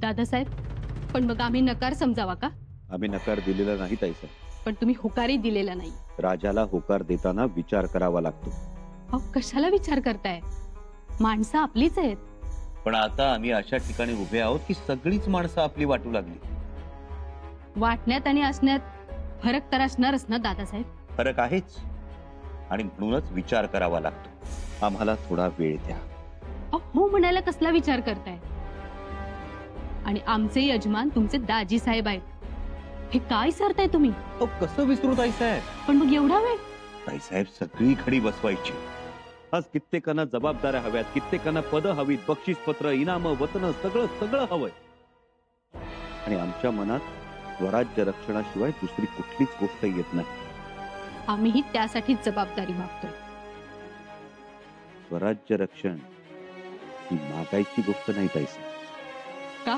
दादासाहेब, पण मग आम्ही नकार समजावा का? आम्ही नकार दिलेला नाही ताईसाहेब. पण तुम्ही होकारही दिलेला नाही. राजाला होकार देताना विचार करावा लागतो. अहो, कशाला विचार करताय? माणसं आपलीच आहेत. पण आता आम्ही अशा ठिकाणी उभे आहोत की सगळीच माणसं आपली वाटू लागली. वाटण्यात आणि असण्यात फरक तर असणारच ना दादासाहेब. फरक आहेच, आणि म्हणूनच विचार करावा लागतो. आम्हाला थोडा वेळ द्या. हो म्हणायला कसला विचार करताय? आणि आमचे यजमान तुमचे दाजी साहेब आहेत, हे काय सरताय तुम्ही? कसं विसरू ताईसाहेब? पण मग एवढा वेळ? ताईसाहेब, सगळी खडी बसवायची. आज कित्येकांना जबाबदाऱ्या हव्यात, कित्येकांना पद हवीत, बक्षीसपत्र, इनाम, वतन, सगळं सगळं हवंय. आणि आमच्या मनात स्वराज्य रक्षणाशिवाय दुसरी कुठलीच गोष्ट येत नाही. आम्हीही त्यासाठीच जबाबदारी मागतोय. स्वराज्य रक्षण ही मागायची गोष्ट नाही ताईसाहेब. का?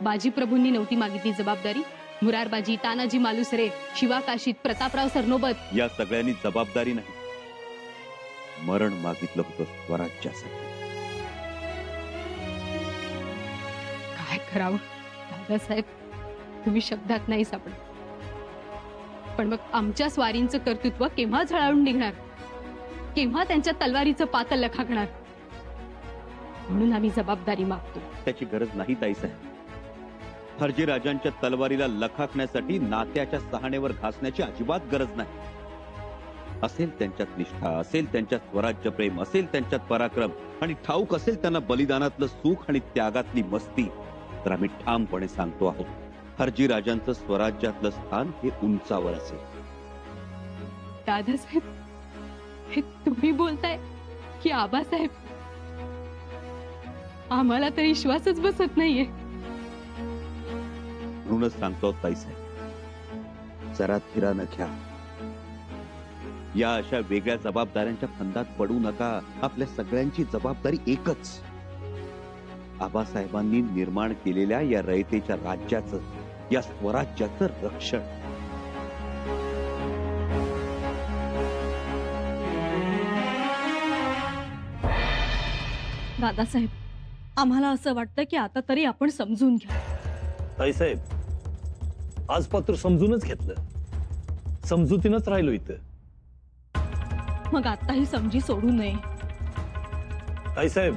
बाजी प्रभूंनी नव्हती मागितली जबाबदारी? मुरारबाजी, तानाजी मालुसरे, शिवा काशीत, प्रतापराव सरनोबत या सगळ्यांनी जबाबदारी नाही, मरण मागितलं होतं स्वराज्यासाठी. काय करावं दादासाहेब, तुम्ही शब्दात नाही सापडत. पण मग आमच्या स्वारींचं कर्तृत्व केव्हा झळाळून निघणार? केव्हा त्यांच्या तलवारीचं पातळ लखाकणार? म्हणून आम्ही जबाबदारी मागतो. त्याची गरज नाही ताईसाहेब. हरजी राजांच्या तलवारीला लखाकण्यासाठी नात्याच्या सहाणेवर घासण्याची अजिबात गरज नाही. असेल त्यांच्यात निष्ठा, असेल त्यांच्यात स्वराज्य प्रेम, असेल त्यांच्यात पराक्रम, आणि ठाऊक असेल त्यांना बलिदानातलं सुख आणि त्यागातली मस्ती, तर आम्ही ठामपणे सांगतो आहोत, हरजी राजांचं स्वराज्यातलं स्थान हे उंचावर असेल. दादासाहेब, हे तुम्ही बोलताय की आबासाहेब? आम्हाला तर विश्वासच बसत नाहीये. म्हणूनच सांगतो ताईसाहेब, जरा धीरानं घ्या. या अशा वेगळ्या जबाबदाऱ्यांच्या फंदात पडू नका. आपल्या सगळ्यांची जबाबदारी एकच, आबासाहेबांनी निर्माण केलेल्या या रयतेच्या राज्याचं, या स्वराज्याचं रक्षण. दादासाहेब, आम्हाला असं वाटतं की आता तरी आपण समजून घ्या. ताईसाहेब, आज पत्र समजूनच घेतलं, समजुतीनच राहिलो इथं. मग आता ही समजी सोडू नये. ताईसाहेब,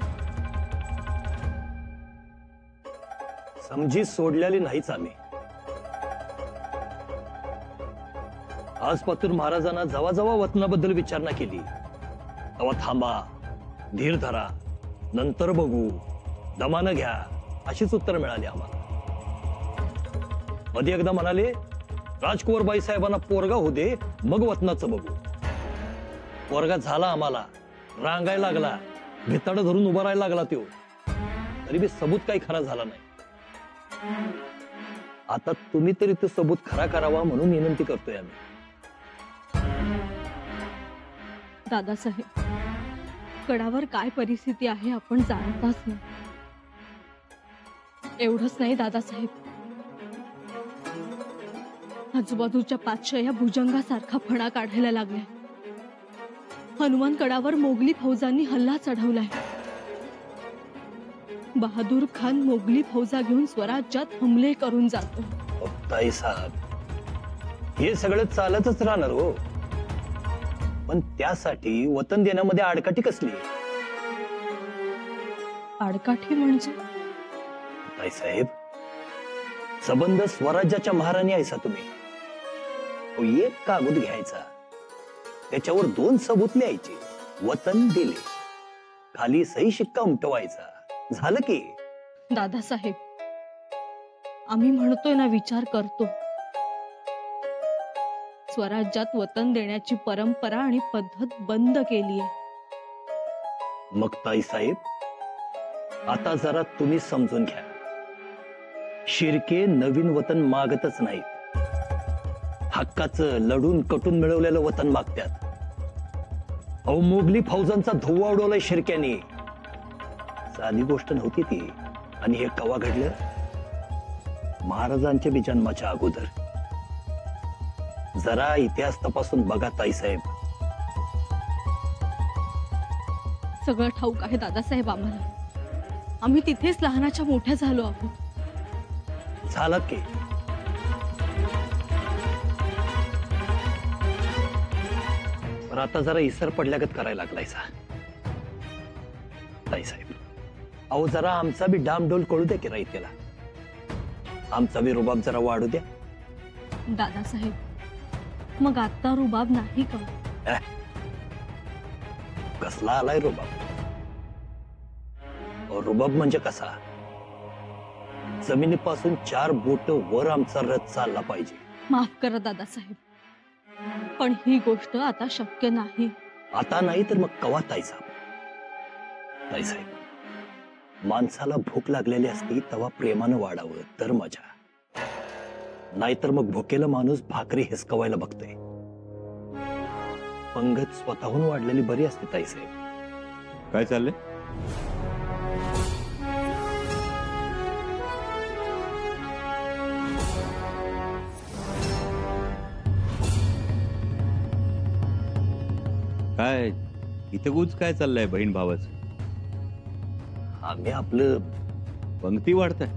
समजी सोडलेली नाहीच आम्ही. आज पत्र महाराजांना जवा जवा वतनाबद्दल विचारणा केली तेव्हा थांबा, धीर धरा, नंतर बघू, दमानं घ्या, अशीच उत्तर मिळाली आम्हाला. मध्ये एकदा म्हणाले, राजकुंवर बाई साहेबांना पोरगा होऊ दे, मग वतनाचं बघू. पोरगा झाला आम्हाला, रांगायला लागला, भिताड धरून उभा राहायला लागला तो, तरी बी सबूत काही खरा झाला नाही. आता तुम्ही तरी तो सबूत खरा करावा म्हणून विनंती करतोय आम्ही. दादासाहेब, गडावर काय परिस्थिती आहे आपण जाणताच नाही. एवढंच नाही दादासाहेब, आजूबाजूच्या पाचशया भुजंगासारखा फणा काढायला लागलाय. हनुमान गडावर मोगली फौजांनी हल्ला चढवलाय. बहादूर खान मोगली फौजा घेऊन स्वराज्यात हमले करून जातो. ताईसाहेब, हे सगळं चालतच राहणार हो, पण त्यासाठी वतन देण्यामध्ये आडकाठी कसली? आडकाठी म्हणजे? ताईसाहेब, संबंध स्वराज्याच्या महाराणी आहेसा तुम्ही. एक कागद घ्यायचा, त्याच्यावर 2 सबूत लिहायचे, वतन दिले, खाली सही शिक्का उमटवायचा, झालं की. दादासाहेब, आम्ही म्हणतोय ना, विचार करतो. स्वराज्यात वतन देण्याची परंपरा आणि पद्धत बंद केलीये. मग ताईसाहेब, आता जरा तुम्ही समजून घ्या. शिर्के नवीन वतन मागतच नाहीत, हक्काचं लढून कटून मिळवलेलं वतन मागतात. अहो, मोगली फौजांचा धुव्वा उडवलाय शिर्क्याने. साधी गोष्ट नव्हती ती. आणि हे कवा घडलं? महाराजांच्या बी जन्माच्या अगोदर. जरा इतिहास तपासून बघा ताईसाहेब. सगळं ठाऊक आहे दादासाहेब आम्हाला, आम्ही तिथेच लहानाच्या मोठ्या झालो आहोत. झालं की पण आता जरा इसर पडल्यागत करायला लागलायसा. ताईसाहेब, अहो जरा आमचा बी डामडोल कळू द्या की राईतेला. आमचा बी रुबाब जरा वाढू द्या. दादासाहेब, मग आता रुबाब नाही का? कसला आलाय रुबाब? रुबाब म्हणजे कसा? जमिनीपासून 4 बोट वर आमचा रथ चालला पाहिजे. माफ करा दादासाहेब, पण ही गोष्ट आता शक्य नाही. आता नाही तर मग कवा ताईसाहेब? ताईसाहेब, माणसाला भूक लागलेली असती तेव्हा प्रेमानं वाढावं तर मजा. नाहीतर मग भुकेला माणूस भाकरी हिसकवायला बघतोय. पंगत स्वतःहून वाढलेली बरी असते ताईसाहेब. काय चाललंय? काय इथे गुज काय चाललंय बहीण भावाचं? आम्ही आपलं पंक्ती वाढताय.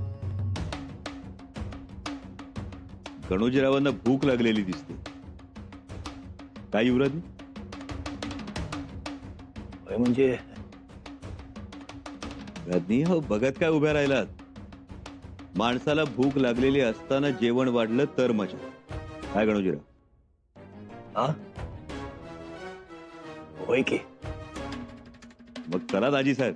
गणोजीरावांना भूक लागलेली दिसते. काय युवराज? म्हणजे रजनी, हो बघत काय उभ्या राहिलात? माणसाला भूक लागलेली असताना जेवण वाढलं तर मजा. काय गणोजीराव? हा होय की. मग चला दाजी साहेब.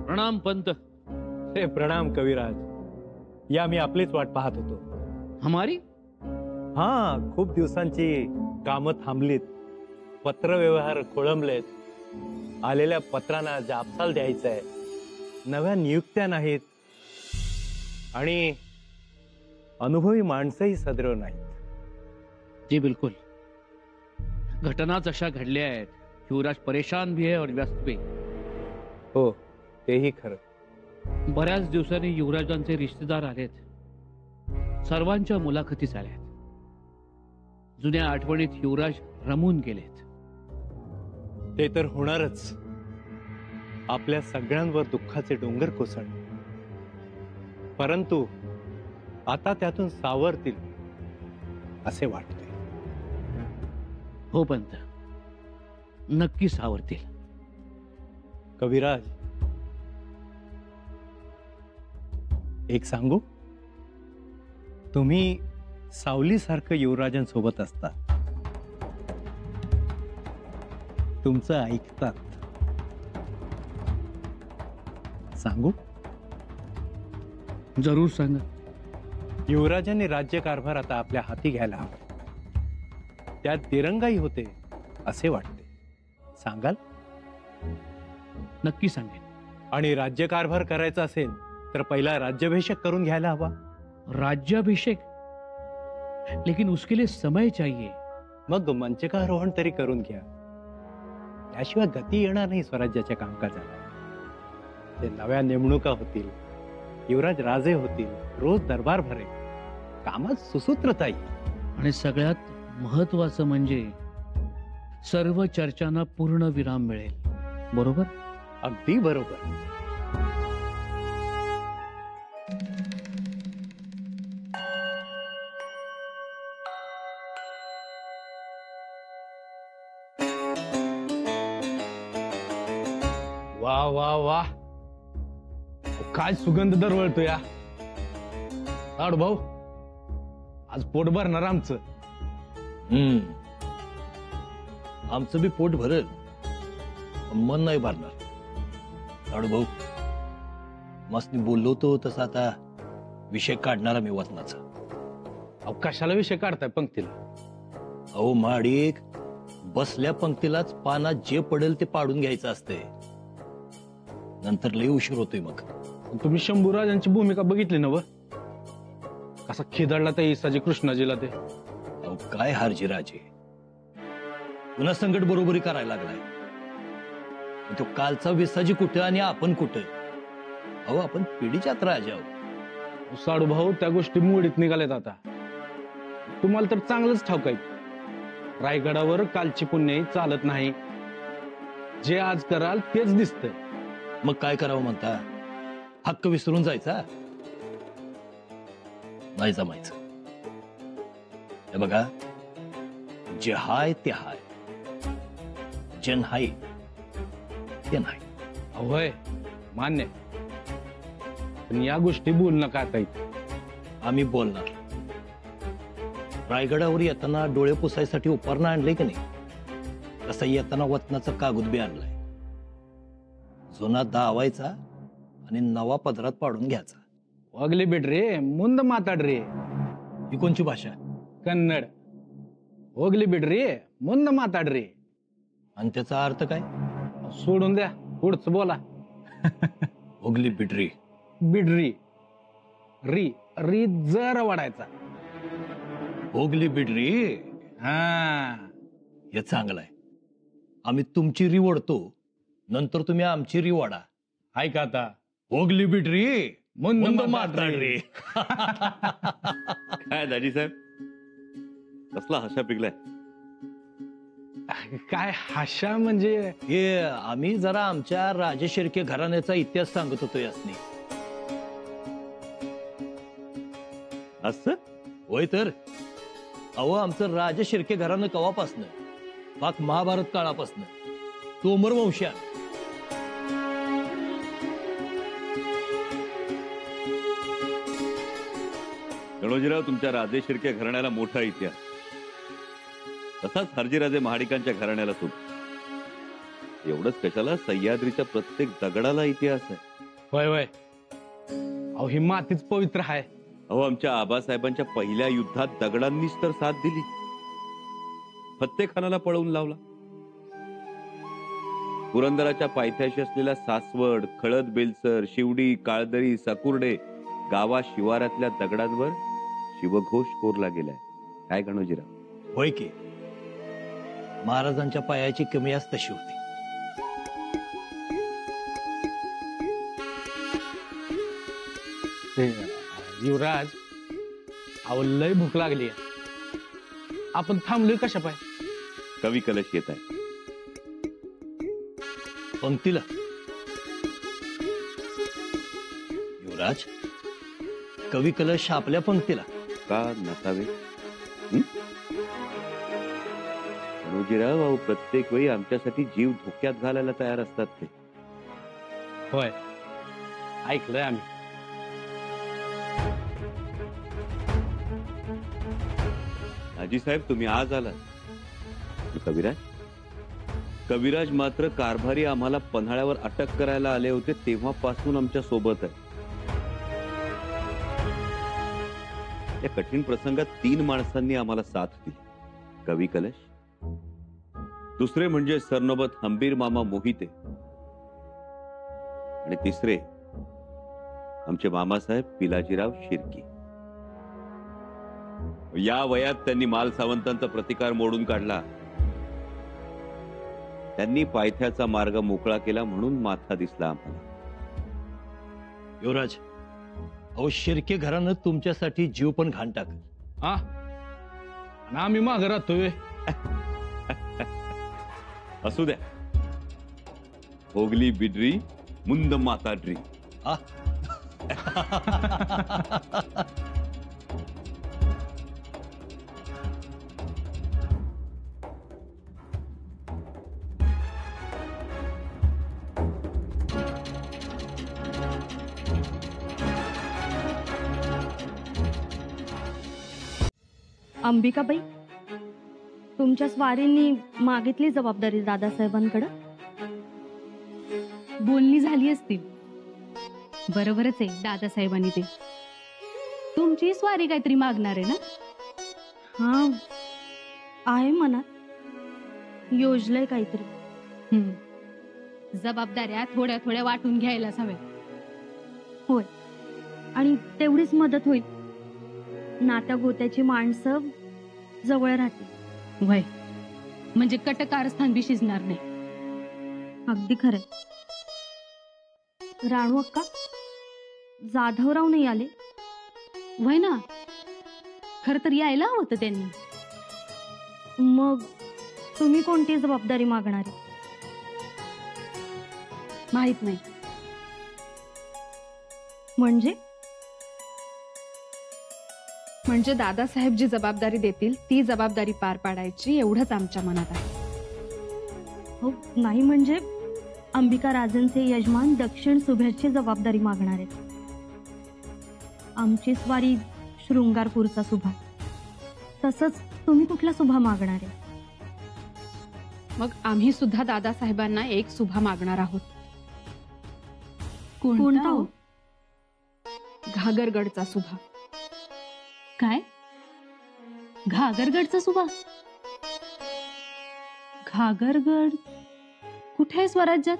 प्रणाम पंत. हे प्रणाम कविराज. या मी आपलीच वाट पाहत होतो. हमारी? हा, खूप दिवसांची कामं थांबलीत, पत्र व्यवहार खोळंबलेत, आलेल्या पत्रांना जापसाल द्यायचंय, नव्या नियुक्त्या नाहीत आणि अनुभवी माणसंही सदृढ नाहीत. जी बिल्कुल. घटनाच अशा घडल्या आहेत. युवराज परेशान भी है और व्यस्त भी. हो, तेही खरं. बऱ्याच दिवसांनी युवराजांचे रिश्तेदार आलेत. सर्वांच्या मुलाखती झाल्यात. जुन्या आठवणीत युवराज रमून गेलेत. ते तर होणारच. आपल्या सगळ्यांवर दुःखाचे डोंगर कोसळले, परंतु आता त्यातून सावरतील असे वाटते. हो पंत, नक्की सावरतील. कविराज, एक सांगू? तुम्ही सावलीसारखं युवराजांसोबत असता, तुमचं ऐकतात. सांगू? जरूर सांगा. युवराजांनी राज्यकारभार आता आपल्या हाती घ्यायला हवा. त्यात दिरंगाई होते असे वाटते. सांगाल? नक्की सांगेन. आणि राज्यकारभार करायचा असेल तर पहिला राज्याभिषेक करून घ्यायला हवा. राज्याभिषेक? लेकिन उसके लिए समय चाहिए. मग मंचकारोहण तरी करून घ्या. त्याशिवाय गती येणार नाही स्वराज्याच्या कामकाजाला. ते नव्या नेमणुका होतील, युवराज राजे होतील, रोज दरबार भरेल, कामात सुसूत्रता येईल. आणि सगळ्यात महत्वाचं म्हणजे सर्व चर्चांना पूर्ण विराम मिळेल. बरोबर? अगदी बरोबर. वा वा वा, काय सुगंध दरवळतो या. लाडू भाऊ, आज पोट भरणार आमचं. आमचं बी पोट भरेल, मन नाही भरणार. लाडू भाऊ, मस्त बोललो होतो तसं आता विषय काढणारा मी वतनाचा. अहो कशाला विषय काढताय पंक्तीला? अहो माडिक, बसल्या पंक्तीलाच पानात जे पडेल ते पाडून घ्यायचं असतंय. नंतर लई उशीर होतोय. मग तुम्ही शंभूराजांची भूमिका बघितली ना? व कसा खिदळला त्या इसाजी कृष्णाजीला ते. अहो काय हारजीराजे, पुन्हा संकट बरोबरी करायला लागलाय. पण तो कालचा विसाजी कुठं आणि आपण कुठं? अहो आपण पिढीच्यात राजा आहोत. साडू भाऊ त्या गोष्टी मोडीत निघाल्यात आता. तुम्हाला तर चांगलंच ठाऊक आहे, रायगडावर कालची पुण्याई चालत नाही. जे आज कराल तेच दिसतंय. मग काय करावं म्हणता? हक्क विसरून जायचा? नाही जमायचं. हे बघा, जे हाय ते हाय, जे नाही ते नाही. होय मान्य, पण या गोष्टी बोलू नका आता इथे. आम्ही बोलणार. रायगडावर येताना डोळे पुसायसाठी उपरणं आणले की नाही, तसं येताना वतनाचं कागद बी आणलाय. जुना दावायचा आणि नवा पदरात पाडून घ्यायचा. वागली बेट रे, मुंद माताड रे. ही कोणची भाषा? कन्नड. होगली बिड रे, मुंद माताड रे. आणि त्याचा अर्थ काय? सोडून द्या, पुढचं बोला. ओगली बिडरी. बिडरी. री री जर वाढायचा. ओगली बिडरी. हा, हे चांगलं आहे. आम्ही तुमची री ओढतो, नंतर तुम्ही आमची री ओढा. ऐका आता. ओगली बिडरी, मुंद माताड रे. काय दाजी साहेब, कसला हशा पिकलाय? काय हाशा म्हणजे? हे आम्ही जरा आमच्या राजशिर्के घराण्याचा इतिहास सांगत होतो यासनी. असं? होय तर. अहो आमचं राजशिर्के घराणं कवापासनं, पाक महाभारत काळापासनं तोमर वंशा. गणोजीराव, तुमच्या राजे शिर्के घराण्याला मोठा इतिहास, तसाच हरजीराजे महाडिकांच्या घराण्याला सुद्धा. एवढंच कशाला, सह्याद्रीच्या प्रत्येक दगडाला इतिहास आहे. होय होय. अहो ही मातीच पवित्र आहे. अहो आमच्या आबासाहेबांच्या पहिल्या युद्धात दगडांनीच तर साथ दिली. फत्तेखानाला पळवून लावला. पुरंदराच्या पायथ्याशी असलेल्या सासवड, खळद बेलसर, शिवडी, काळदरी, साकुर्डे गावा शिवारातल्या दगडांवर शिवघोष कोरला गेलाय. काय गणोजीराव? होय की. महाराजांच्या पायाची कमी आज तशी होती. युवराज, अहो लय भूक लागली. आपण थांबलोय कशा पाय? कवी कलश येत आहे. पंक्तीला. युवराज, कवी कलश आपल्या पंक्तीला का नसावे? गणोजीराव, अहो प्रत्येक वेळी आमच्यासाठी जीव धोक्यात घालायला तयार असतात ते. होय, ऐकलंय आम्ही. आजी साहेब, तुम्ही आज आलात. कविराज? कविराज मात्र कारभारी आम्हाला पन्हाळ्यावर अटक करायला आले होते तेव्हापासून आमच्या सोबत आहे. या कठीण प्रसंगात 3 माणसांनी आम्हाला साथ दिली. कवी कलश, दुसरे म्हणजे सरनोबत हंबीर मामा मोहिते, आणि तिसरे आमचे मामासाहेब पिलाजीराव शिर्की. या वयात त्यांनी माल सावंतांचा प्रतिकार मोडून काढला. त्यांनी पायथ्याचा मार्ग मोकळा केला म्हणून माथा दिसला आम्हाला. युवराज, अहो शिर्के घरानं तुमच्यासाठी जीव पण घाण टाक. हा, आणि आम्ही मागे राहतोय. असू द्या. होगली बिडरी, मुंद माताड्री. हा. अंबिकाबाई, तुमच्या स्वारींनी मागितली जबाबदारी दादासाहेबांकडे. बोलणी झाली असतील. बरोबरच आहे दादासाहेबांनी ते. तुमची स्वारी काहीतरी मागणार आहे ना? हा, आहे मनात. योजलंय काहीतरी. जबाबदाऱ्या थोड्या थोड्या वाटून घ्यायला हव्या. होय, आणि तेवढीच मदत होईल. नात्या गोत्याची माणसं जवळ राहतील. वय म्हणजे कटकारस्थान बी शिजणार नाही. अगदी खरंय. राणू अक्का, जाधवराव नाही आले? वय ना, खर तर यायला हवं होतं त्यांनी. मग तुम्ही कोणती जबाबदारी मागणार आहे? माहित नाही. म्हणजे दादासाहेब जी जबाबदारी देतील ती जबाबदारी पार पाडायची एवढंच आमच्या मनात आहे. हो, नाही म्हणजे अंबिका राजेंचे यजमान दक्षिण सुभ्याची जबाबदारी मागणार आहेत. आमची स्वारी शृंगारपूरचा सुभा, तसंच तुम्ही कुठला सुभा मागणार आहे? मग आम्ही सुद्धा दादासाहेबांना एक सुभा मागणार आहोत. कोणता हो? घागरगडचा सुभा. काय? घागरगडचा सुभा? घागरगड कुठे आहे स्वराज्यात?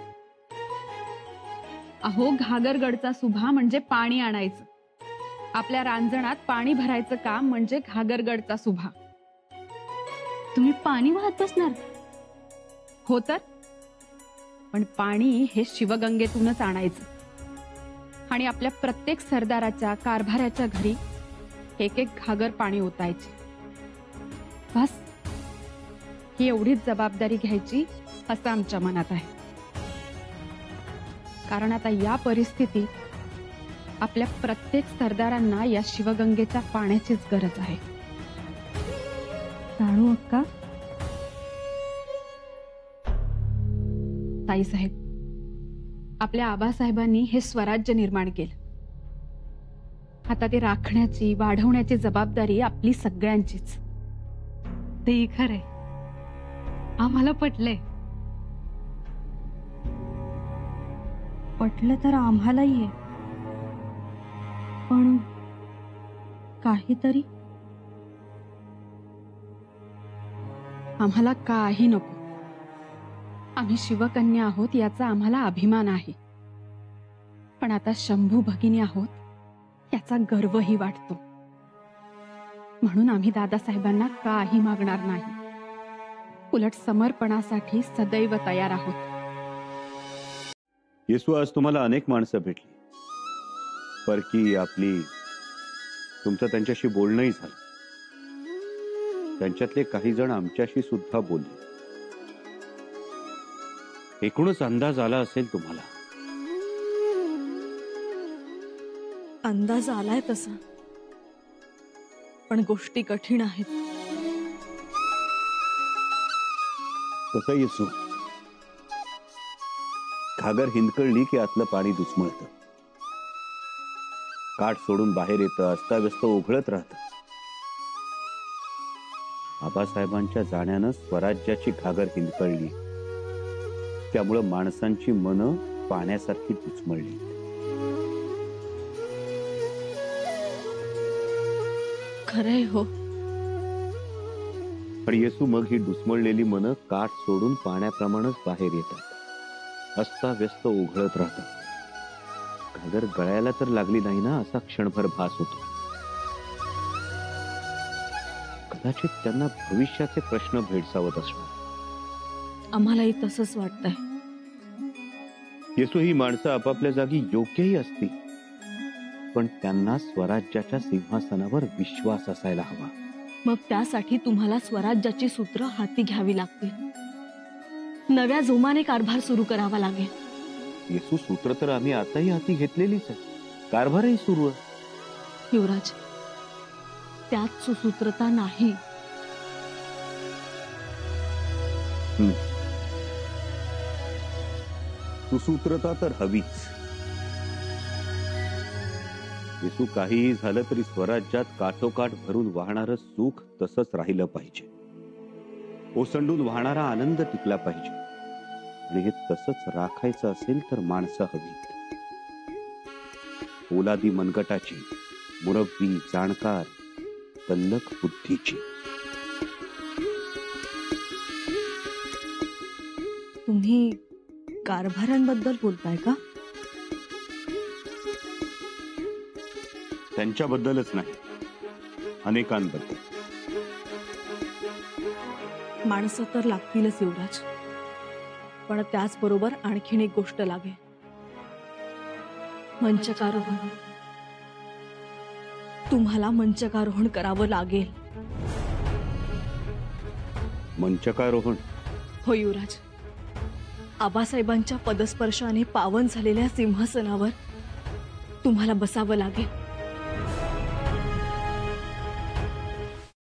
अहो, घागरगडचा सुभा म्हणजे पाणी आणायचं. आपल्या रांजणात पाणी भरायचं काम म्हणजे घागरगडचा सुभा. तुम्ही पाणी वाहत बसणार? हो तर, पण पाणी हे शिवगंगेतूनच आणायचं आणि आपल्या प्रत्येक सरदाराच्या कारभाराच्या घरी एक एक घागर पाणी ओतायचे. बस, ही एवढीच जबाबदारी घ्यायची असं आमच्या मनात आहे. कारण आता या परिस्थितीत आपल्या प्रत्येक सरदारांना या शिवगंगेच्या पाण्याचीच गरज आहे. राणू अक्का, ताईसाहेब, आपल्या आबासाहेबांनी हे स्वराज्य निर्माण केलं. आता ते राखण्याची वाढवण्याची जबाबदारी आपली सगळ्यांचीच. ते खरंय, आम्हाला पटलंय. पटलं तर आम्हालाही आहे, पण काहीतरी आम्हाला काही नको. आम्ही शिवकन्या आहोत याचा आम्हाला अभिमान आहे, पण आता शंभू भगिनी आहोत याचा गर्वही वाटतो. म्हणून आम्ही दादासाहेबांना काही मागणार नाही, उलट समर्पणासाठी सदैव तयार आहोत. येसू, आज तुम्हाला अनेक माणसं भेटली, परकी आपली. तुमचं त्यांच्याशी बोलणंही झालं. त्यांच्यातले काही जण आमच्याशी सुद्धा बोलले. एकूणच अंदाज आला असेल तुम्हाला. अंदाज आलाय तसा, पण गोष्टी कठीण आहेत. कसं येसू, घागर हिंदकळली की आतलं पाणी दुचमळतं. काठ सोडून बाहेर येतं, अस्ताव्यस्त ओघळत राहतं. आबासाहेबांच्या जाण्यानं स्वराज्याची घागर हिंदकळली, त्यामुळं माणसांची मनं पाण्यासारखी दुचमळली. खरंय हो. पण येसू, मग ही दुचमळलेली मनं काठ सोडून पाण्याप्रमाणेच बाहेर येतात, अस्ताव्यस्त ओघळत राहतात. घागर गळायला तर लागली नाही ना, असा क्षणभर भास होतो. कदाचित त्यांना भविष्याचे प्रश्न भेडसावत असणार. आम्हालाही तसंच वाटतंय. येसू, ही माणसं आपापल्या जागी योग्यही असती, पण त्यांना स्वराज्याच्या सिंहासनावर विश्वास असायला हवा. मग त्यासाठी तुम्हाला स्वराज्याची सूत्र हाती घ्यावी लागतील. नव्या जोमाने कारभार सुरू करावा लागेल. येसू, सूत्र तर आम्ही आताही हाती घेतलेलीच आहे, कारभारही सुरू आहे. युवराज, त्यात सुसूत्रता नाही. सुसूत्रता तर हवीच. येसू, काहीही झालं तरी स्वराज्यात काठोकाठ भरून वाहणारं सुख तसंच राहिलं पाहिजे. ओसंडून वाहणारा आनंद टिकला पाहिजे. आणि हे तसंच राखायचं असेल तर माणसं हवीत. पोलादी मनगटाची, मुरब्बी, जाणकार, तल्लख बुद्धीची. तुम्ही कारभारांबद्दल बोलताय का? त्यांच्याबद्दलच नाही, अनेकांबद्दल. माणसं तर लागतीलच युवराज, पण त्याचबरोबर आणखीन एक गोष्ट लागेल, मंचकारोहण. तुम्हाला मंचकारोहण करावं लागेल. मंचकारोहण? हो युवराज, आबासाहेबांच्या पदस्पर्शाने पावन झालेल्या सिंहासनावर तुम्हाला बसावं लागेल.